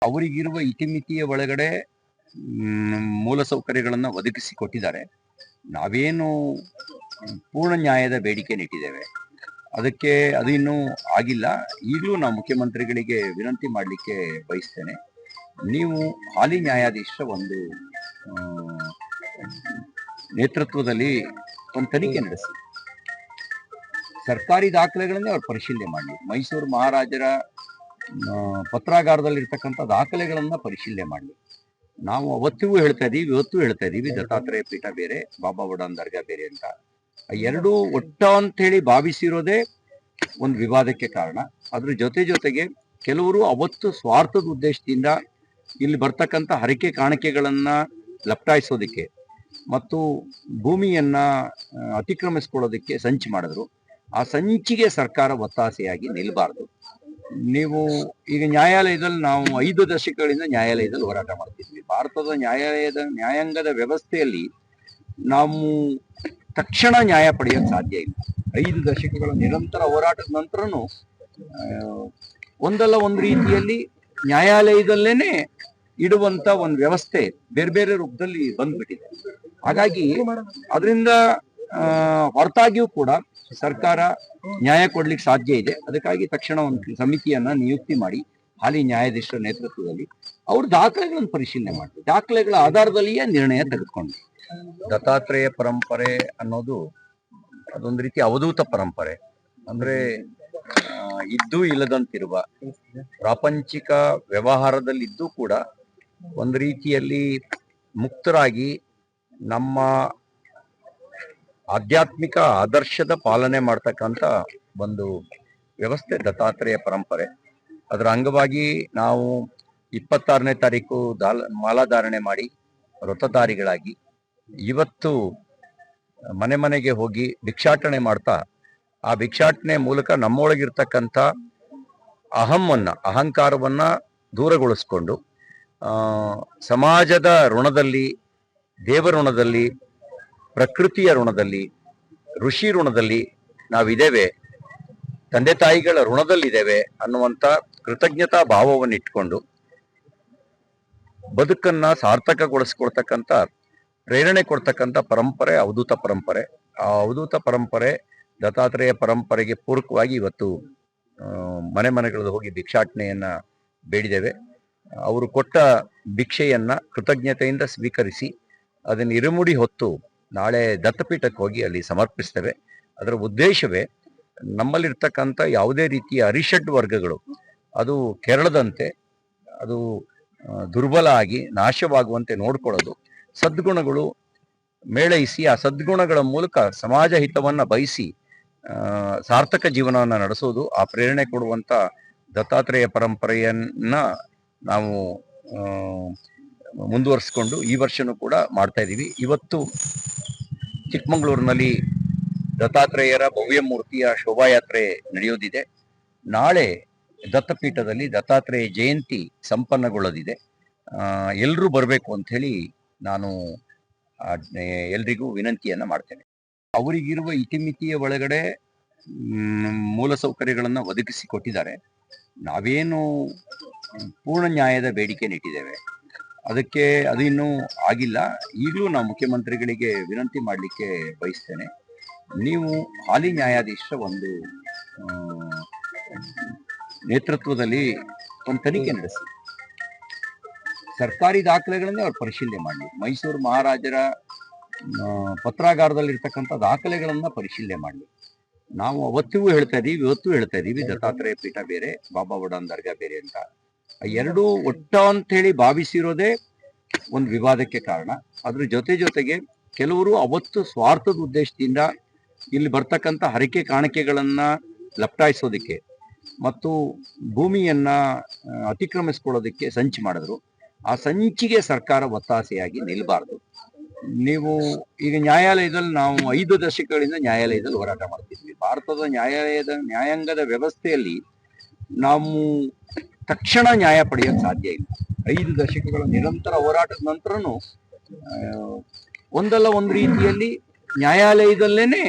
ಅವರಿಗಿರುವ ಇತಿಮಿತಿಯ ಒಳಗಡೆ ಮೂಲಸೌಕರ್ಯಗಳನ್ನು ಒದಗಿಸಿ ಕೊಟ್ಟಿದ್ದಾರೆ. ನಾವೇನು ಪೂರ್ಣ ನ್ಯಾಯದ ಬೇಡಿಕೆ ಇಟ್ಟಿದ್ದೇವೆ, ಅದಕ್ಕೆ ಅದು ಇನ್ನೂ ಆಗಿಲ್ಲ. ಈಗಲೂ ನಾವು ಮುಖ್ಯಮಂತ್ರಿಗಳಿಗೆ ವಿನಂತಿ ಮಾಡಲಿಕ್ಕೆ ಬಯಸ್ತೇನೆ. ನೀವು ಹಾಲಿ ನ್ಯಾಯಾಧೀಶರ ಒಂದು ನೇತೃತ್ವದಲ್ಲಿ ಒಂದು ತನಿಖೆ ನಡೆಸಿ, ಸರ್ಕಾರಿ ದಾಖಲೆಗಳನ್ನೇ ಅವ್ರು ಪರಿಶೀಲನೆ ಮಾಡಲಿ. ಮೈಸೂರು ಮಹಾರಾಜರ ಪತ್ರಾಗಾರದಲ್ಲಿರ್ತಕ್ಕಂಥ ದಾಖಲೆಗಳನ್ನ ಪರಿಶೀಲನೆ ಮಾಡಲಿ. ನಾವು ಅವತ್ತಿಗೂ ಹೇಳ್ತಾ ಇದೀವಿ, ಇವತ್ತು ಹೇಳ್ತಾ ಇದೀವಿ, ದತ್ತಾತ್ರೇಯ ಪೀಠ ಬೇರೆ, ಬಾಬಾ ಬುಡಾನ್ ದರ್ಗಾ ಬೇರೆ ಅಂತ. ಎರಡೂ ಒಟ್ಟ ಅಂತ ಹೇಳಿ ಭಾವಿಸಿರೋದೇ ಒಂದು ವಿವಾದಕ್ಕೆ ಕಾರಣ. ಅದ್ರ ಜೊತೆಗೆ ಕೆಲವರು ಅವತ್ತು ಸ್ವಾರ್ಥದ ಉದ್ದೇಶದಿಂದ ಇಲ್ಲಿ ಬರ್ತಕ್ಕಂಥ ಹರಕೆ ಕಾಣಿಕೆಗಳನ್ನ ಲಪ್ಟಾಯಿಸೋದಕ್ಕೆ ಮತ್ತು ಭೂಮಿಯನ್ನ ಅತಿಕ್ರಮಿಸ್ಕೊಳ್ಳೋದಕ್ಕೆ ಸಂಚು ಮಾಡಿದ್ರು. ಆ ಸಂಚಿಗೆ ಸರ್ಕಾರ ಒತ್ತಾಸೆಯಾಗಿ ನಿಲ್ಲಬಾರ್ದು. ನೀವು ಈಗ ನ್ಯಾಯಾಲಯದಲ್ಲಿ ನಾವು 5 ದಶಕಗಳಿಂದ ನ್ಯಾಯಾಲಯದಲ್ಲಿ ಹೋರಾಟ ಮಾಡ್ತಿದ್ವಿ. ಭಾರತದ ನ್ಯಾಯಾಂಗದ ವ್ಯವಸ್ಥೆಯಲ್ಲಿ ನಾವು ತಕ್ಷಣ ನ್ಯಾಯ ಪಡೆಯೋಕೆ ಸಾಧ್ಯ ಇಲ್ಲ. 5 ದಶಕಗಳ ನಿರಂತರ ಹೋರಾಟದ ನಂತರನೂ ಒಂದಲ್ಲ ಒಂದು ರೀತಿಯಲ್ಲಿ ನ್ಯಾಯಾಲಯದಲ್ಲೇನೆ ಇಡುವಂತ ಒಂದು ವ್ಯವಸ್ಥೆ ಬೇರೆ ಬೇರೆ ರೂಪದಲ್ಲಿ ಬಂದ್ಬಿಟ್ಟಿದೆ. ಹಾಗಾಗಿ ಅದರಿಂದ ಹೊರತಾಗಿಯೂ ಕೂಡ ಸರ್ಕಾರ ನ್ಯಾಯ ಕೊಡ್ಲಿಕ್ಕೆ ಸಾಧ್ಯ ಇದೆ. ಅದಕ್ಕಾಗಿ ತಕ್ಷಣ ಒಂದು ಸಮಿತಿಯನ್ನ ನಿಯುಕ್ತಿ ಮಾಡಿ ಹಾಲಿ ನ್ಯಾಯಾಧೀಶರ ನೇತೃತ್ವದಲ್ಲಿ ಅವರು ದಾಖಲೆಗಳನ್ನು ಪರಿಶೀಲನೆ ಮಾಡಿ ದಾಖಲೆಗಳ ಆಧಾರದಲ್ಲಿಯೇ ನಿರ್ಣಯ ತೆಗೆದುಕೊಂಡು. ದತ್ತಾತ್ರೇಯ ಪರಂಪರೆ ಅನ್ನೋದು ಅದೊಂದು ರೀತಿ ಅವಧೂತ ಪರಂಪರೆ. ಅಂದ್ರೆ ಇದ್ದೂ ಇಲ್ಲದಂತಿರುವ ಪ್ರಾಪಂಚಿಕ ವ್ಯವಹಾರದಲ್ಲಿದ್ದು ಕೂಡ ಒಂದು ರೀತಿಯಲ್ಲಿ ಮುಕ್ತರಾಗಿ ನಮ್ಮ ಆಧ್ಯಾತ್ಮಿಕ ಆದರ್ಶದ ಪಾಲನೆ ಮಾಡ್ತಕ್ಕಂಥ ಒಂದು ವ್ಯವಸ್ಥೆ ದತ್ತಾತ್ರೇಯ ಪರಂಪರೆ. ಅದರ ಅಂಗವಾಗಿ ನಾವು 26ನೇ ತಾರೀಕು ಮಾಲಾಧಾರಣೆ ಮಾಡಿ ವ್ರತಧಾರಿಗಳಾಗಿ ಇವತ್ತು ಮನೆ ಮನೆಗೆ ಹೋಗಿ ಭಿಕ್ಷಾಟನೆ ಮಾಡ್ತಾ, ಆ ಭಿಕ್ಷಾಟನೆ ಮೂಲಕ ನಮ್ಮೊಳಗಿರ್ತಕ್ಕಂಥ ಅಹಂಕಾರವನ್ನ ದೂರಗೊಳಿಸ್ಕೊಂಡು ಸಮಾಜದ ಋಣದಲ್ಲಿ, ದೇವ ಋಣದಲ್ಲಿ, ಪ್ರಕೃತಿಯ ಋಣದಲ್ಲಿ, ಋಷಿ ಋಣದಲ್ಲಿ ನಾವಿದ್ದೇವೆ, ತಂದೆ ತಾಯಿಗಳ ಋಣದಲ್ಲಿದ್ದೇವೆ ಅನ್ನುವಂಥ ಕೃತಜ್ಞತಾ ಭಾವವನ್ನು ಇಟ್ಕೊಂಡು ಬದುಕನ್ನ ಸಾರ್ಥಕಗೊಳಿಸ್ಕೊಳ್ತಕ್ಕಂಥ ಪ್ರೇರಣೆ ಕೊಡ್ತಕ್ಕಂಥ ಪರಂಪರೆ ಅವಧೂತ ಪರಂಪರೆ. ಆ ಅವಧೂತ ಪರಂಪರೆ ದತ್ತಾತ್ರೇಯ ಪರಂಪರೆಗೆ ಪೂರಕವಾಗಿ ಇವತ್ತು ಮನೆ ಮನೆಗಳಲ್ಲಿ ಹೋಗಿ ಭಿಕ್ಷಾಟನೆಯನ್ನ ಬೇಡಿದ್ದೇವೆ. ಅವರು ಕೊಟ್ಟ ಭಿಕ್ಷೆಯನ್ನ ಕೃತಜ್ಞತೆಯಿಂದ ಸ್ವೀಕರಿಸಿ ಅದನ್ನು ಇರುಮುಡಿ ಹೊತ್ತು ನಾಳೆ ದತ್ತಪೀಠಕ್ಕೆ ಹೋಗಿ ಅಲ್ಲಿ ಸಮರ್ಪಿಸ್ತೇವೆ. ಅದರ ಉದ್ದೇಶವೇ ನಮ್ಮಲ್ಲಿರ್ತಕ್ಕಂಥ ಯಾವುದೇ ರೀತಿಯ ಅರಿಷಡ್ ವರ್ಗಗಳು ಅದು ಕೆರಳದಂತೆ, ಅದು ದುರ್ಬಲ ಆಗಿ ನಾಶವಾಗುವಂತೆ ನೋಡ್ಕೊಳ್ಳೋದು, ಸದ್ಗುಣಗಳು ಮೇಳೈಸಿ ಆ ಸದ್ಗುಣಗಳ ಮೂಲಕ ಸಮಾಜ ಹಿತವನ್ನ ಬಯಸಿ ಸಾರ್ಥಕ ಜೀವನವನ್ನು ನಡೆಸೋದು, ಆ ಪ್ರೇರಣೆ ಕೊಡುವಂತ ದತ್ತಾತ್ರೇಯ ಪರಂಪರೆಯನ್ನ ನಾವು ಮುಂದುವರಿಸಿಕೊಂಡು ಈ ವರ್ಷನೂ ಕೂಡ ಮಾಡ್ತಾ ಇದ್ದೀವಿ. ಇವತ್ತು ಚಿಕ್ಕಮಗಳೂರಿನಲ್ಲಿ ದತ್ತಾತ್ರೇಯರ ಭವ್ಯ ಮೂರ್ತಿಯ ಶೋಭಾಯಾತ್ರೆ ನಡೆಯೋದಿದೆ. ನಾಳೆ ದತ್ತಪೀಠದಲ್ಲಿ ದತ್ತಾತ್ರೇಯ ಜಯಂತಿ ಸಂಪನ್ನಗೊಳ್ಳೋದಿದೆ. ಎಲ್ಲರೂ ಬರಬೇಕು ಅಂತ ಹೇಳಿ ನಾನು ಎಲ್ರಿಗೂ ವಿನಂತಿಯನ್ನ ಮಾಡ್ತೇನೆ. ಅವರಿಗಿರುವ ಇತಿಮಿತಿಯ ಒಳಗಡೆ ಮೂಲಸೌಕರ್ಯಗಳನ್ನ ಒದಗಿಸಿ ಕೊಟ್ಟಿದ್ದಾರೆ. ನಾವೇನು ಪೂರ್ಣ ನ್ಯಾಯದ ಬೇಡಿಕೆ ಇಟ್ಟಿದ್ದೇವೆ, ಅದಕ್ಕೆ ಅದು ಇನ್ನೂ ಆಗಿಲ್ಲ. ಈಗಲೂ ನಾವು ಮುಖ್ಯಮಂತ್ರಿಗಳಿಗೆ ವಿನಂತಿ ಮಾಡಲಿಕ್ಕೆ ಬಯಸ್ತೇನೆ. ನೀವು ಹಾಲಿ ನ್ಯಾಯಾಧೀಶರ ಒಂದು ನೇತೃತ್ವದಲ್ಲಿ ಒಂದು ತನಿಖೆ ನಡೆಸಿ, ಸರ್ಕಾರಿ ದಾಖಲೆಗಳನ್ನೇ ಅವ್ರು ಪರಿಶೀಲನೆ ಮಾಡಲಿ. ಮೈಸೂರು ಮಹಾರಾಜರ ಪತ್ರಾಗಾರದಲ್ಲಿರ್ತಕ್ಕಂಥ ದಾಖಲೆಗಳನ್ನ ಪರಿಶೀಲನೆ ಮಾಡಲಿ. ನಾವು ಅವತ್ತಿಗೂ ಹೇಳ್ತಾ ಇದೀವಿ, ಇವತ್ತು ಹೇಳ್ತಾ ಇದೀವಿ, ದತ್ತಾತ್ರೇಯ ಪೀಠ ಬೇರೆ, ಬಾಬಾ ಬುಡಾನ್ ದರ್ಗಾ ಬೇರೆ ಅಂತ. ಎರಡೂ ಒಟ್ಟ ಅಂತ ಹೇಳಿ ಭಾವಿಸಿರೋದೇ ಒಂದು ವಿವಾದಕ್ಕೆ ಕಾರಣ. ಅದ್ರ ಜೊತೆಗೆ ಕೆಲವರು ಅವತ್ತು ಸ್ವಾರ್ಥದ ಉದ್ದೇಶದಿಂದ ಇಲ್ಲಿ ಬರ್ತಕ್ಕಂಥ ಹರಕೆ ಕಾಣಿಕೆಗಳನ್ನ ಲಪ್ಟಾಯಿಸೋದಕ್ಕೆ ಮತ್ತು ಭೂಮಿಯನ್ನ ಅತಿಕ್ರಮಿಸ್ಕೊಳ್ಳೋದಕ್ಕೆ ಸಂಚು ಮಾಡಿದ್ರು. ಆ ಸಂಚಿಗೆ ಸರ್ಕಾರ ಒತ್ತಾಸೆಯಾಗಿ ನಿಲ್ಲಬಾರ್ದು. ನೀವು ಈಗ ನ್ಯಾಯಾಲಯದಲ್ಲಿ ನಾವು 5 ದಶಕಗಳಿಂದ ನ್ಯಾಯಾಲಯದಲ್ಲಿ ಹೋರಾಟ ಮಾಡ್ತಿದ್ವಿ. ಭಾರತದ ನ್ಯಾಯಾಂಗದ ವ್ಯವಸ್ಥೆಯಲ್ಲಿ ನಾವು ತಕ್ಷಣ ನ್ಯಾಯ ಪಡೆಯೋಕೆ ಸಾಧ್ಯ ಇಲ್ಲ. 5 ದಶಕಗಳ ನಿರಂತರ ಹೋರಾಟದ ನಂತರನೂ ಒಂದಲ್ಲ ಒಂದು ರೀತಿಯಲ್ಲಿ ನ್ಯಾಯಾಲಯದಲ್ಲೇನೆ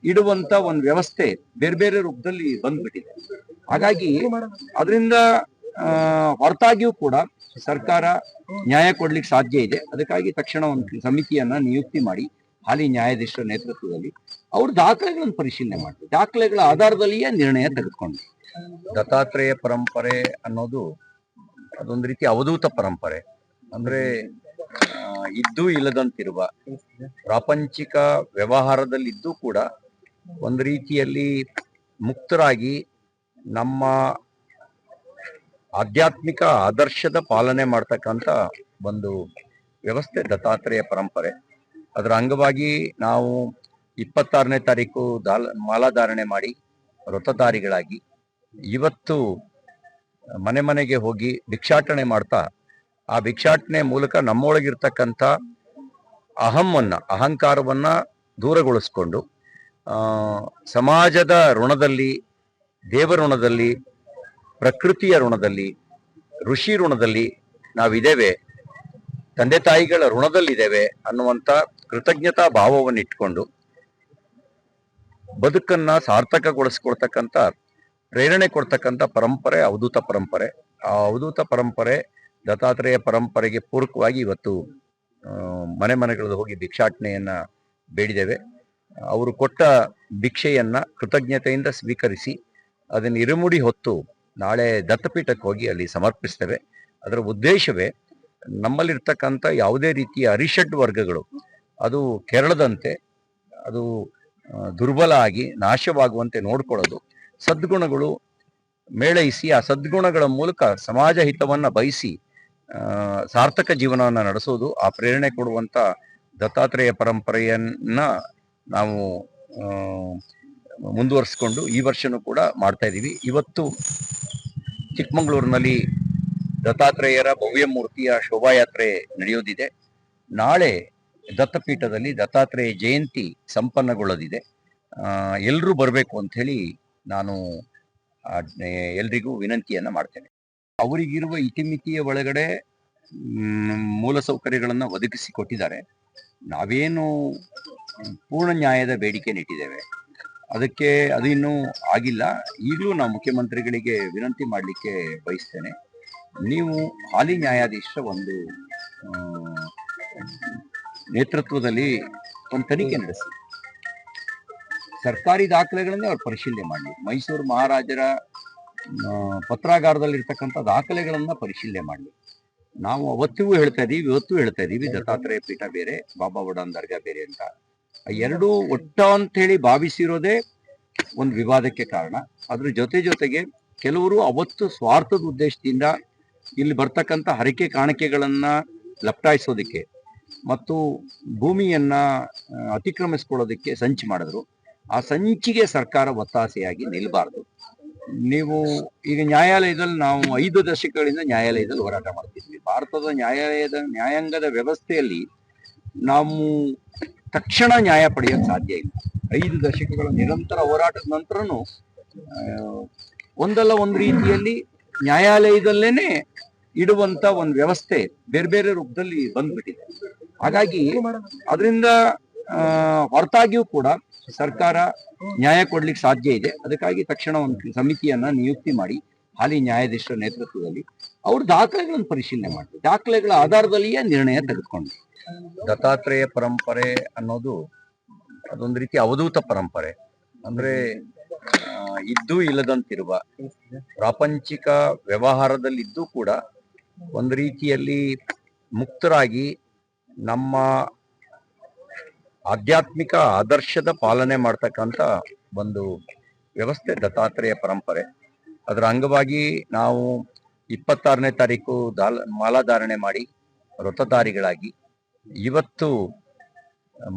ಇಡುವಂತ ಒಂದು ವ್ಯವಸ್ಥೆ ಬೇರೆ ಬೇರೆ ರೂಪದಲ್ಲಿ ಬಂದ್ಬಿಟ್ಟಿದೆ. ಹಾಗಾಗಿ ಅದರಿಂದ ಹೊರತಾಗಿಯೂ ಕೂಡ ಸರ್ಕಾರ ನ್ಯಾಯ ಕೊಡ್ಲಿಕ್ಕೆ ಸಾಧ್ಯ ಇದೆ. ಅದಕ್ಕಾಗಿ ತಕ್ಷಣ ಒಂದು ಸಮಿತಿಯನ್ನ ನಿಯುಕ್ತಿ ಮಾಡಿ ಹಾಲಿ ನ್ಯಾಯಾಧೀಶರ ನೇತೃತ್ವದಲ್ಲಿ ಅವರು ದಾಖಲೆಗಳನ್ನು ಪರಿಶೀಲನೆ ಮಾಡಿ ದಾಖಲೆಗಳ ಆಧಾರದಲ್ಲಿಯೇ ನಿರ್ಣಯ ತೆಗೆದುಕೊಂಡು. ದತ್ತಾತ್ರೇಯ ಪರಂಪರೆ ಅನ್ನೋದು ಅದೊಂದು ರೀತಿ ಅವಧೂತ ಪರಂಪರೆ. ಅಂದ್ರೆ ಇದ್ದೂ ಇಲ್ಲದಂತಿರುವ ಪ್ರಾಪಂಚಿಕ ವ್ಯವಹಾರದಲ್ಲಿದ್ದೂ ಕೂಡ ಒಂದು ರೀತಿಯಲ್ಲಿ ಮುಕ್ತರಾಗಿ ನಮ್ಮ ಆಧ್ಯಾತ್ಮಿಕ ಆದರ್ಶದ ಪಾಲನೆ ಮಾಡ್ತಕ್ಕಂಥ ಒಂದು ವ್ಯವಸ್ಥೆ ದತ್ತಾತ್ರೇಯ ಪರಂಪರೆ. ಅದರ ಅಂಗವಾಗಿ ನಾವು 26ನೇ ತಾರೀಕು ಮಾಲಾಧಾರಣೆ ಮಾಡಿ ವ್ರತಧಾರಿಗಳಾಗಿ ಇವತ್ತು ಮನೆ ಮನೆಗೆ ಹೋಗಿ ಭಿಕ್ಷಾಟನೆ ಮಾಡ್ತಾ ಆ ಭಿಕ್ಷಾಟನೆ ಮೂಲಕ ನಮ್ಮೊಳಗಿರ್ತಕ್ಕಂಥ ಅಹಂಕಾರವನ್ನ ದೂರಗೊಳಿಸ್ಕೊಂಡು ಸಮಾಜದ ಋಣದಲ್ಲಿ, ದೇವ ಋಣದಲ್ಲಿ, ಪ್ರಕೃತಿಯ ಋಣದಲ್ಲಿ, ಋಷಿ ಋಣದಲ್ಲಿ ನಾವಿದ್ದೇವೆ, ತಂದೆ ತಾಯಿಗಳ ಋಣದಲ್ಲಿದ್ದೇವೆ ಅನ್ನುವಂಥ ಕೃತಜ್ಞತಾ ಭಾವವನ್ನು ಇಟ್ಕೊಂಡು ಬದುಕನ್ನ ಸಾರ್ಥಕಗೊಳಿಸ್ಕೊಳ್ತಕ್ಕಂಥ ಪ್ರೇರಣೆ ಕೊಡ್ತಕ್ಕಂಥ ಪರಂಪರೆ ಅವಧೂತ ಪರಂಪರೆ. ಆ ಅವಧೂತ ಪರಂಪರೆ ದತ್ತಾತ್ರೇಯ ಪರಂಪರೆಗೆ ಪೂರಕವಾಗಿ ಇವತ್ತು ಮನೆ ಮನೆಗಳಲ್ಲಿ ಹೋಗಿ ಭಿಕ್ಷಾಟನೆಯನ್ನ ಬೇಡಿದ್ದೇವೆ. ಅವರು ಕೊಟ್ಟ ಭಿಕ್ಷೆಯನ್ನ ಕೃತಜ್ಞತೆಯಿಂದ ಸ್ವೀಕರಿಸಿ ಅದನ್ನು ಇರುಮುಡಿ ಹೊತ್ತು ನಾಳೆ ದತ್ತಪೀಠಕ್ಕೆ ಹೋಗಿ ಅಲ್ಲಿ ಸಮರ್ಪಿಸ್ತೇವೆ. ಅದರ ಉದ್ದೇಶವೇ ನಮ್ಮಲ್ಲಿರ್ತಕ್ಕಂಥ ಯಾವುದೇ ರೀತಿಯ ಅರಿಷಡ್ ವರ್ಗಗಳು ಅದು ಕೆರಳದಂತೆ, ಅದು ದುರ್ಬಲ ಆಗಿ ನಾಶವಾಗುವಂತೆ ನೋಡ್ಕೊಳ್ಳೋದು, ಸದ್ಗುಣಗಳು ಮೇಳೈಸಿ ಆ ಸದ್ಗುಣಗಳ ಮೂಲಕ ಸಮಾಜ ಹಿತವನ್ನ ಬಯಸಿ ಸಾರ್ಥಕ ಜೀವನವನ್ನ ನಡೆಸೋದು. ಆ ಪ್ರೇರಣೆ ಕೊಡುವಂತ ದತ್ತಾತ್ರೇಯ ಪರಂಪರೆಯನ್ನ ನಾವು ಮುಂದುವರಿಸಿಕೊಂಡು ಈ ವರ್ಷನೂ ಕೂಡ ಮಾಡ್ತಾ ಇದ್ದೀವಿ. ಇವತ್ತು ಚಿಕ್ಕಮಗಳೂರಿನಲ್ಲಿ ದತ್ತಾತ್ರೇಯರ ಭವ್ಯ ಮೂರ್ತಿಯ ಶೋಭಾಯಾತ್ರೆ ನಡೆಯೋದಿದೆ. ನಾಳೆ ದತ್ತಪೀಠದಲ್ಲಿ ದತ್ತಾತ್ರೇಯ ಜಯಂತಿ ಸಂಪನ್ನಗೊಳ್ಳೋದಿದೆ. ಎಲ್ಲರೂ ಬರಬೇಕು ಅಂತ ಹೇಳಿ ನಾನು ಎಲ್ರಿಗೂ ವಿನಂತಿಯನ್ನ ಮಾಡ್ತೇನೆ. ಅವರಿಗಿರುವ ಇತಿಮಿತಿಯ ಒಳಗಡೆ ಮೂಲಸೌಕರ್ಯಗಳನ್ನು ಒದಗಿಸಿ ಕೊಟ್ಟಿದ್ದಾರೆ. ನಾವೇನು ಪೂರ್ಣ ನ್ಯಾಯದ ಬೇಡಿಕೆ ಇಟ್ಟಿದ್ದೇವೆ, ಅದಕ್ಕೆ ಅದು ಇನ್ನೂ ಆಗಿಲ್ಲ. ಈಗಲೂ ನಾವು ಮುಖ್ಯಮಂತ್ರಿಗಳಿಗೆ ವಿನಂತಿ ಮಾಡಲಿಕ್ಕೆ ಬಯಸ್ತೇನೆ. ನೀವು ಹಾಲಿ ನ್ಯಾಯಾಧೀಶರ ಒಂದು ನೇತೃತ್ವದಲ್ಲಿ ಒಂದು ತನಿಖೆ ನಡೆಸಿ ಸರ್ಕಾರಿ ದಾಖಲೆಗಳನ್ನೇ ಅವ್ರು ಪರಿಶೀಲನೆ ಮಾಡಲಿ. ಮೈಸೂರು ಮಹಾರಾಜರ ಪತ್ರಾಗಾರದಲ್ಲಿರ್ತಕ್ಕಂಥ ದಾಖಲೆಗಳನ್ನ ಪರಿಶೀಲನೆ ಮಾಡಲಿ. ನಾವು ಅವತ್ತಿಗೂ ಹೇಳ್ತಾ ಇದೀವಿ, ಇವತ್ತು ಹೇಳ್ತಾ ಇದೀವಿ, ದತ್ತಾತ್ರೇಯ ಪೀಠ ಬೇರೆ, ಬಾಬಾ ಬುಡಾನ್ ದರ್ಗಾ ಬೇರೆ ಅಂತ. ಎರಡೂ ಒಟ್ಟ ಅಂತ ಹೇಳಿ ಭಾವಿಸಿರೋದೇ ಒಂದು ವಿವಾದಕ್ಕೆ ಕಾರಣ. ಅದ್ರ ಜೊತೆಗೆ ಕೆಲವರು ಅವತ್ತು ಸ್ವಾರ್ಥದ ಉದ್ದೇಶದಿಂದ ಇಲ್ಲಿ ಬರ್ತಕ್ಕಂಥ ಹರಕೆ ಕಾಣಿಕೆಗಳನ್ನ ಲಪ್ಟಾಯಿಸೋದಕ್ಕೆ ಮತ್ತು ಭೂಮಿಯನ್ನ ಅತಿಕ್ರಮಿಸ್ಕೊಳ್ಳೋದಕ್ಕೆ ಸಂಚು ಮಾಡಿದ್ರು. ಆ ಸಂಚಿಗೆ ಸರ್ಕಾರ ಒತ್ತಾಸೆಯಾಗಿ ನಿಲ್ಬಾರ್ದು. ನೀವು ಈಗ ನ್ಯಾಯಾಲಯದಲ್ಲಿ ನಾವು 5 ದಶಕಗಳಿಂದ ನ್ಯಾಯಾಲಯದಲ್ಲಿ ಹೋರಾಟ ಮಾಡ್ತಿದ್ವಿ. ಭಾರತದ ನ್ಯಾಯಾಂಗದ ವ್ಯವಸ್ಥೆಯಲ್ಲಿ ನಾವು ತಕ್ಷಣ ನ್ಯಾಯ ಪಡೆಯೋಕೆ ಸಾಧ್ಯ ಇಲ್ಲ. 5 ದಶಕಗಳ ನಿರಂತರ ಹೋರಾಟದ ನಂತರನು ಒಂದಲ್ಲ ಒಂದು ರೀತಿಯಲ್ಲಿ ನ್ಯಾಯಾಲಯದಲ್ಲೇನೆ ಇಡುವಂತ ಒಂದು ವ್ಯವಸ್ಥೆ ಬೇರೆ ಬೇರೆ ರೂಪದಲ್ಲಿ ಬಂದ್ಬಿಟ್ಟಿದೆ. ಹಾಗಾಗಿ ಅದರಿಂದ ಹೊರತಾಗಿಯೂ ಕೂಡ ಸರ್ಕಾರ ನ್ಯಾಯ ಕೊಡ್ಲಿಕ್ಕೆ ಸಾಧ್ಯ ಇದೆ. ಅದಕ್ಕಾಗಿ ತಕ್ಷಣ ಒಂದು ಸಮಿತಿಯನ್ನ ನಿಯುಕ್ತಿ ಮಾಡಿ ಹಾಲಿ ನ್ಯಾಯಾಧೀಶರ ನೇತೃತ್ವದಲ್ಲಿ ಅವರು ದಾಖಲೆಗಳನ್ನು ಪರಿಶೀಲನೆ ಮಾಡಿ ದಾಖಲೆಗಳ ಆಧಾರದಲ್ಲಿಯೇ ನಿರ್ಣಯ ತೆಗೆದುಕೊಂಡು. ದತ್ತಾತ್ರೇಯ ಪರಂಪರೆ ಅನ್ನೋದು ಅದೊಂದು ರೀತಿ ಅವಧೂತ ಪರಂಪರೆ. ಅಂದ್ರೆ ಇದ್ದೂ ಇಲ್ಲದಂತಿರುವ ಪ್ರಾಪಂಚಿಕ ವ್ಯವಹಾರದಲ್ಲಿದ್ದೂ ಕೂಡ ಒಂದು ರೀತಿಯಲ್ಲಿ ಮುಕ್ತರಾಗಿ ನಮ್ಮ ಆಧ್ಯಾತ್ಮಿಕ ಆದರ್ಶದ ಪಾಲನೆ ಮಾಡ್ತಕ್ಕಂಥ ಒಂದು ವ್ಯವಸ್ಥೆ ದತ್ತಾತ್ರೇಯ ಪರಂಪರೆ. ಅದರ ಅಂಗವಾಗಿ ನಾವು 26ನೇ ತಾರೀಕು ಮಾಲಾಧಾರಣೆ ಮಾಡಿ ವ್ರತಧಾರಿಗಳಾಗಿ ಇವತ್ತು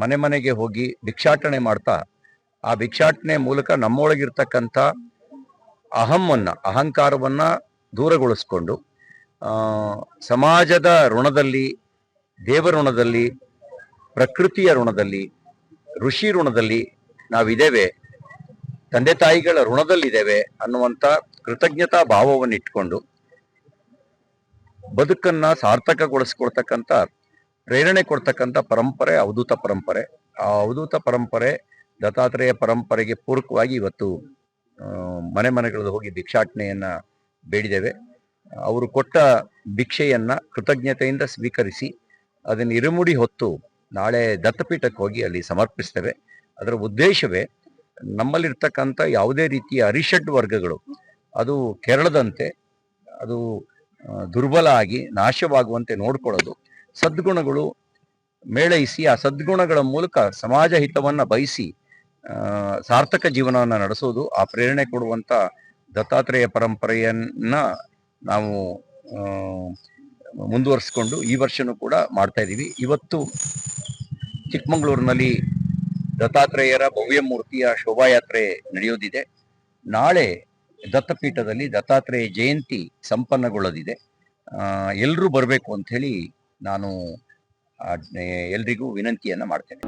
ಮನೆ ಮನೆಗೆ ಹೋಗಿ ಭಿಕ್ಷಾಟನೆ ಮಾಡ್ತಾ ಆ ಭಿಕ್ಷಾಟನೆ ಮೂಲಕ ನಮ್ಮೊಳಗಿರ್ತಕ್ಕಂಥ ಅಹಂಕಾರವನ್ನ ದೂರಗೊಳಿಸ್ಕೊಂಡು ಸಮಾಜದ ಋಣದಲ್ಲಿ, ದೇವ ಋಣದಲ್ಲಿ, ಪ್ರಕೃತಿಯ ಋಣದಲ್ಲಿ, ಋಷಿ ಋಣದಲ್ಲಿ ನಾವಿದ್ದೇವೆ, ತಂದೆ ತಾಯಿಗಳ ಋಣದಲ್ಲಿದ್ದೇವೆ ಅನ್ನುವಂಥ ಕೃತಜ್ಞತಾ ಭಾವವನ್ನು ಇಟ್ಕೊಂಡು ಬದುಕನ್ನ ಸಾರ್ಥಕಗೊಳಿಸ್ಕೊಳ್ತಕ್ಕಂಥ ಪ್ರೇರಣೆ ಕೊಡ್ತಕ್ಕಂಥ ಪರಂಪರೆ ಅವಧೂತ ಪರಂಪರೆ. ಆ ಅವಧೂತ ಪರಂಪರೆ ದತ್ತಾತ್ರೇಯ ಪರಂಪರೆಗೆ ಪೂರಕವಾಗಿ ಇವತ್ತು ಮನೆ ಮನೆಗಳಲ್ಲಿ ಹೋಗಿ ಭಿಕ್ಷಾಟನೆಯನ್ನ ಬೇಡಿದ್ದೇವೆ. ಅವರು ಕೊಟ್ಟ ಭಿಕ್ಷೆಯನ್ನ ಕೃತಜ್ಞತೆಯಿಂದ ಸ್ವೀಕರಿಸಿ ಅದನ್ನು ಇರುಮುಡಿ ಹೊತ್ತು ನಾಳೆ ದತ್ತಪೀಠಕ್ಕೆ ಹೋಗಿ ಅಲ್ಲಿ ಸಮರ್ಪಿಸ್ತೇವೆ. ಅದರ ಉದ್ದೇಶವೇ ನಮ್ಮಲ್ಲಿರ್ತಕ್ಕಂಥ ಯಾವುದೇ ರೀತಿಯ ಅರಿಷಡ್ ವರ್ಗಗಳು ಅದು ಕೆರಳದಂತೆ, ಅದು ದುರ್ಬಲ ಆಗಿ ನಾಶವಾಗುವಂತೆ ನೋಡ್ಕೊಳ್ಳೋದು, ಸದ್ಗುಣಗಳು ಮೇಳೈಸಿ ಆ ಸದ್ಗುಣಗಳ ಮೂಲಕ ಸಮಾಜ ಹಿತವನ್ನ ಬಯಸಿ ಸಾರ್ಥಕ ಜೀವನವನ್ನು ನಡೆಸೋದು, ಆ ಪ್ರೇರಣೆ ಕೊಡುವಂತ ದತ್ತಾತ್ರೇಯ ಪರಂಪರೆಯನ್ನ ನಾವು ಮುಂದುವರಿಸಿಕೊಂಡು ಈ ವರ್ಷನೂ ಕೂಡ ಮಾಡ್ತಾ ಇದ್ದೀವಿ. ಇವತ್ತು ಚಿಕ್ಕಮಗಳೂರಿನಲ್ಲಿ ದತ್ತಾತ್ರೇಯರ ಭವ್ಯ ಮೂರ್ತಿಯ ಶೋಭಾಯಾತ್ರೆ ನಡೆಯೋದಿದೆ. ನಾಳೆ ದತ್ತಪೀಠದಲ್ಲಿ ದತ್ತಾತ್ರೇಯ ಜಯಂತಿ ಸಂಪನ್ನಗೊಳ್ಳೋದಿದೆ. ಎಲ್ಲರೂ ಬರಬೇಕು ಅಂತ ಹೇಳಿ ನಾನು ಎಲ್ರಿಗೂ ವಿನಂತಿಯನ್ನ ಮಾಡ್ತೇನೆ.